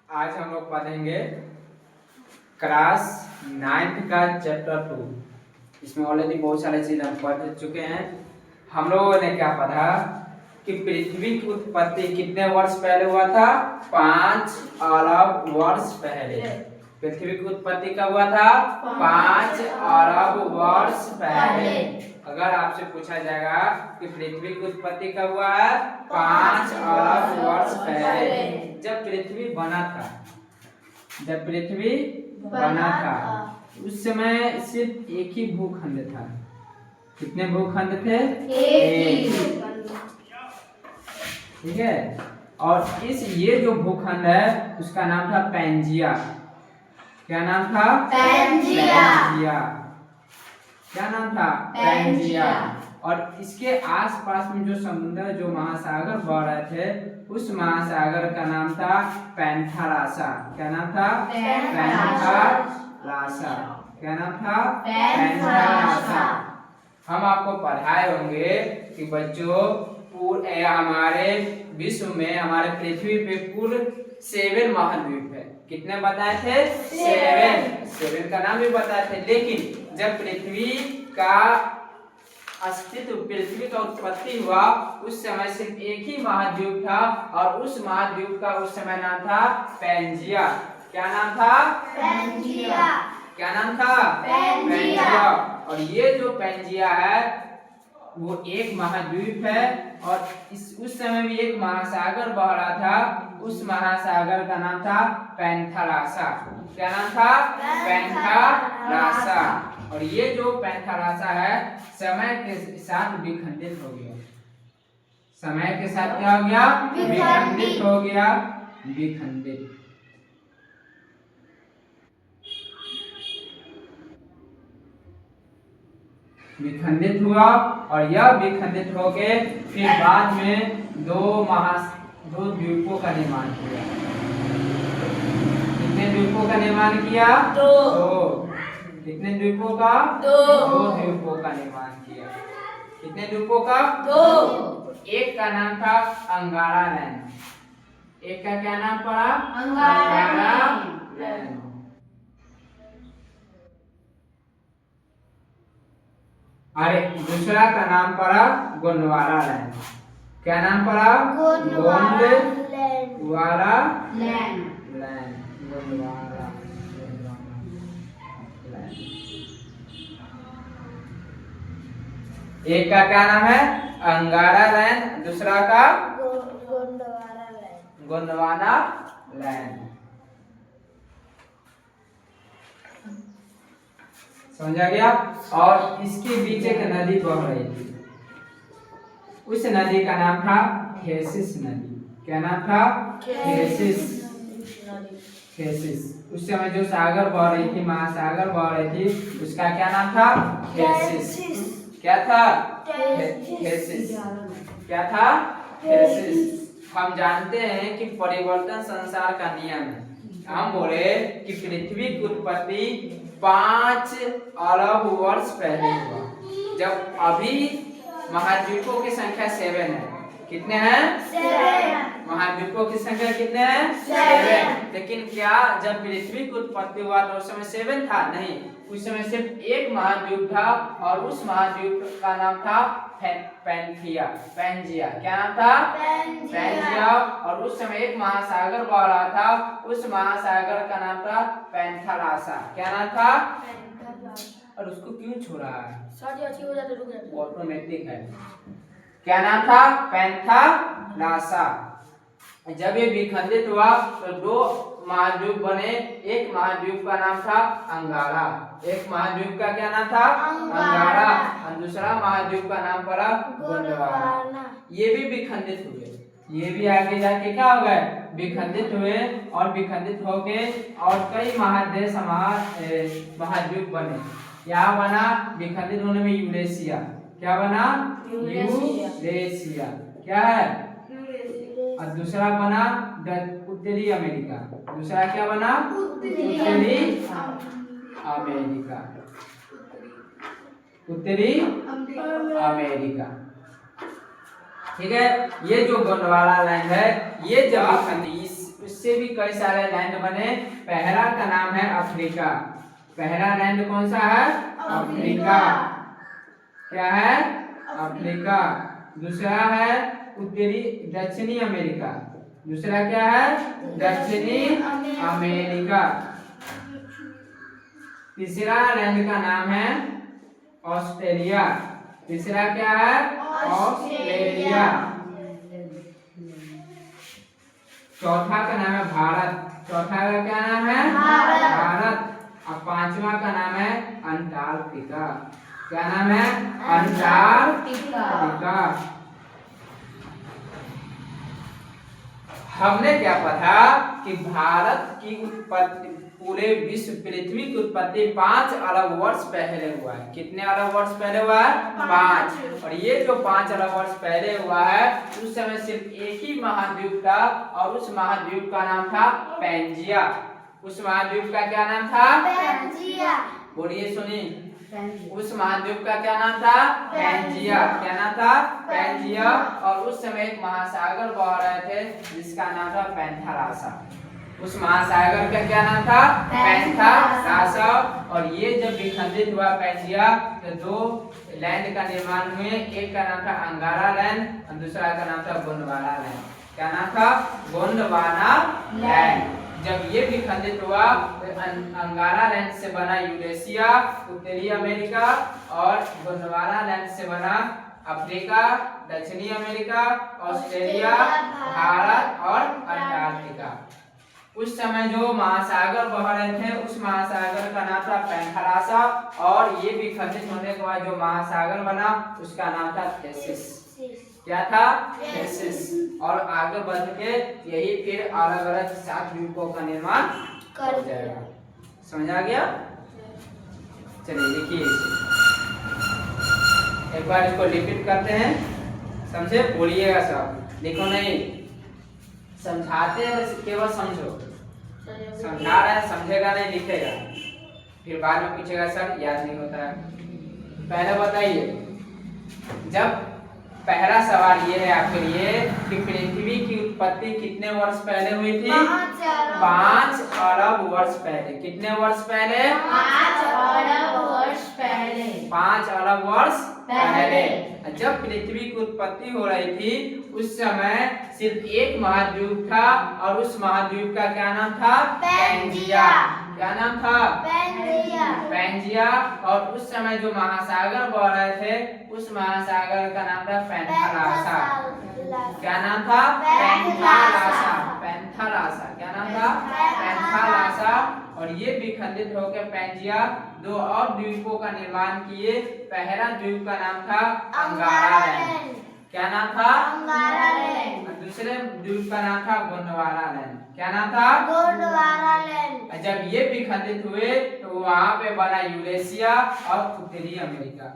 आज हम लोग पढ़ेंगे क्लास 9th का चैप्टर 2। इसमें ऑलरेडी बहुत सारे चीज हम पढ़ चुके हैं। हम लोगों ने क्या पढ़ा कि पृथ्वी की उत्पत्ति कितने वर्ष पहले हुआ था? 5 अरब वर्ष पहले। पृथ्वी की उत्पत्ति कब हुआ था? 5 अरब वर्ष पहले। अगर आपसे पूछा जाएगा कि पृथ्वी की उत्पत्ति कब हुआ है? 5 अरब वर्ष पहले, जब पृथ्वी बना था। जब पृथ्वी बना था उस समय सिर्फ एक ही भूखंड था। कितने भूखंड थे? एक। ठीक है। और ये जो भूखंड है उसका नाम था पैंजिया। क्या नाम था? पैंजिया। क्या नाम था? पैंजिया। और इसके आसपास में जो समुद्र, जो महासागर बह रहे थे, उस महासागर का नाम था पैंथालासा। क्या नाम था? पैंथालासा। क्या नाम था? पैंथालासा। हम आपको पढ़ाए होंगे कि बच्चों पूरे हमारे विश्व में, हमारे पृथ्वी पे कुल 7 महाद्वीप है। कितने बताए थे? 7 का नाम भी बताए थे। लेकिन जब पृथ्वी का अस्तित्व, पृथ्वी का उत्पत्ति हुआ, उस समय सिर्फ एक ही महाद्वीप था और उस महाद्वीप का उस समय नाम था पैंजिया। क्या नाम था? पैंजिया। क्या नाम था? पैंजिया। और ये जो पैंजिया है वो एक महाद्वीप है और उस समय भी एक महासागर बह रहा था। उस महासागर का नाम था पैंथालासा। क्या नाम था? पैंथालासा। और ये जो पैंथालासा है समय के साथ विखंडित हो गया। समय के साथ क्या हो गया? विखंडित हो गया। विखंडित। विखंडित हुआ और यह विखंडित होके फिर बाद में दो द्वीपों का निर्माण किया। कितने द्वीपों का निर्माण किया? 2। कितने द्वीपों का? 2 द्वीपों का निर्माण किया। कितने द्वीपों का? 2। एक का नाम था अंगारा लैंड। एक का क्या नाम पड़ा? अंगारा लैंड। अरे दूसरा का नाम पड़ा गोंडवाना लैंड। क्या नाम पड़ा? गोंडवाना लैंड। गोंडवाना लैंड। एक का क्या नाम है? अंगारा लैंड। दूसरा का गोंडवाना लैंड। समझा गया? और इसके बीच एक नदी बह रही थी। उस नदी का नाम था थेसिस नदी। क्या नाम था? थेसिस। उस समय जो सागर बह रही थी, महासागर बह रही थी, उसका क्या नाम था? थेसिस। क्या था? थेसिस। क्या था? थेसिस। हम जानते हैं कि परिवर्तन संसार का नियम है। हम बोले कि पृथ्वी की उत्पत्ति 5 अरब वर्ष पहले हुआ, जब अभी महाद्वीपों की संख्या 7 है। कितने हैं? 7। महाद्वीपों की संख्या कितने हैं? 7। लेकिन क्या जब पृथ्वी की उत्पत्ति हुआ तो उस समय 7 था? नहीं, उस समय सिर्फ एक महाद्वीप था और उस महाद्वीप का नाम था पैंजिया। क्या नाम था? पैंजिया। और उस समय एक महासागर बह रहा था, उस महासागर का नाम था पैंथालासा। क्या नाम था? और उसको क्यों छोड़ा है? ऑटोमेटिक है। क्या नाम था? पैंथालासा। जब ये विखंडित हुआ तो 2 महाद्वीप बने। एक महाद्वीप का नाम था अंगारा। एक महाद्वीप का क्या नाम था? अंगारा। और दूसरा महाद्वीप का नाम पड़ा गोंडवाना। ये भी विखंडित हुए। ये भी आगे जाके क्या हो गए? विखंडित हुए और विखंडित होके और कई महादेश महाद्वीप बने। यहाँ बना विखंडित होने में यूरेशिया। क्या बना? यूरेशिया। क्या है? और दूसरा बना उत्तरी अमेरिका। दूसरा क्या बना? उत्तरी अमेरिका। उत्तरी अमेरिका। ठीक है। ये जो गोंडवाना लैंड है, ये जब उससे भी कई सारे लैंड बने। पहला का नाम है अफ्रीका। पहला लैंड कौन सा है? अफ्रीका। क्या है? अफ्रीका। दूसरा है उत्तरी दक्षिणी अमेरिका। दूसरा क्या है? दक्षिणी अमेरिका। तीसरा लैंड का नाम है ऑस्ट्रेलिया। तीसरा क्या है? ऑस्ट्रेलिया। चौथा का नाम है भारत। चौथा का क्या नाम है? भारत। और पांचवा का नाम है अंटार्कटिका। क्या नाम है? अंटार्कटिका। हमने क्या पढ़ा कि भारत की उत्पत्ति, पूरे विश्व पृथ्वी की उत्पत्ति 5 अरब वर्ष पहले हुआ है। कितने अरब वर्ष पहले हुआ है? 5। और ये जो 5 अरब वर्ष पहले हुआ है, उस समय सिर्फ एक ही महाद्वीप था और उस महाद्वीप का नाम था पैंजिया। उस महाद्वीप का क्या नाम था? पैंजिया। बोलिए सुनिए, उस महाद्वीप का क्या नाम था? पैंजिया। क्या नाम था? पैंजिया। और उस समय एक महासागर बह रहे थे जिसका नाम था पैंथारासा। उस महासागर का क्या नाम था? पैंथारासा। और ये जब विखंडित हुआ पैंजिया, तो 2 लैंड का निर्माण हुए। एक का नाम था अंगारा लैंड और दूसरा का नाम था गोंडवाना लैंड। क्या नाम था? गोंडवाना लैंड। जब ये विखंडित हुआ तो अंगारा लैंड से बना यूरेशिया, उत्तरी अमेरिका, और गोंडवाना लैंड से बना अफ्रीका, दक्षिणी अमेरिका, ऑस्ट्रेलिया, भारत और अंटार्कटिका। उस समय जो महासागर बह रहे थे, उस महासागर का नाम था पैंथारासा। और ये विखंडित होने के बाद जो महासागर बना उसका नाम था थेसिस। क्या था? थेसिस। और आगे बढ़ के यही फिर अलग अलग 7 द्वीपों का निर्माण कर जाएगा। समझ आ गया? चलिए लिखिए इसे, एक बार इसको रिपीट करते हैं। समझे? बोलिएगा सब, लिखो नहीं। समझाते हैं केवल समझो। समझा रहे हैं, समझेगा नहीं, लिखेगा, फिर बाद में पूछेगा सर याद नहीं होता है। पहले बताइए, जब पहला सवाल ये है आपके लिए कि पृथ्वी की उत्पत्ति कितने वर्ष पहले हुई थी? 5 अरब वर्ष पहले। कितने वर्ष पहले? 5 अरब वर्ष पहले। 5 अरब वर्ष पहले। जब पृथ्वी की उत्पत्ति हो रही थी उस समय सिर्फ एक महाद्वीप था और उस महाद्वीप का क्या नाम था? पैंजिया। क्या नाम था? पैंजिया। पैंजिया। और उस समय जो महासागर बह रहे थे उस महासागर का नाम था पैंथारासा। क्या नाम था? पैंथारासा। पैंथारासा। क्या नाम था? पैंथारासा। और ये विखंडित होकर पैंजिया 2 और द्वीपों का निर्माण किए। पहला द्वीप का नाम था अंगारा लैंड। क्या नाम था? अंगारा लैंड। दूसरे द्वीप का नाम था गोंडवाना लैंड। क्या नाम था? गोंडवाना लैंड। जब ये विखंडित हुए तो वहां पे बना यूरेशिया और उत्तरी अमेरिका।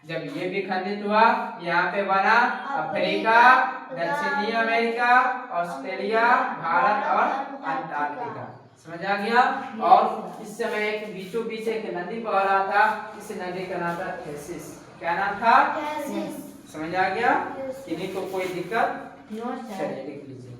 जब ये विखंडित हुआ यहाँ पे बना अफ्रीका, दक्षिणी अमेरिका, ऑस्ट्रेलिया, भारत और अंटार्कटिका। समझ आ गया? और इस समय एक बीचों बीच एक नदी बह रहा था, इस नदी का नाम था थेसिस। क्या नाम था? थेसिस। समझ आ गया? किन्हीं को कोई दिक्कत? No sir. चलिए लिख लीजिए।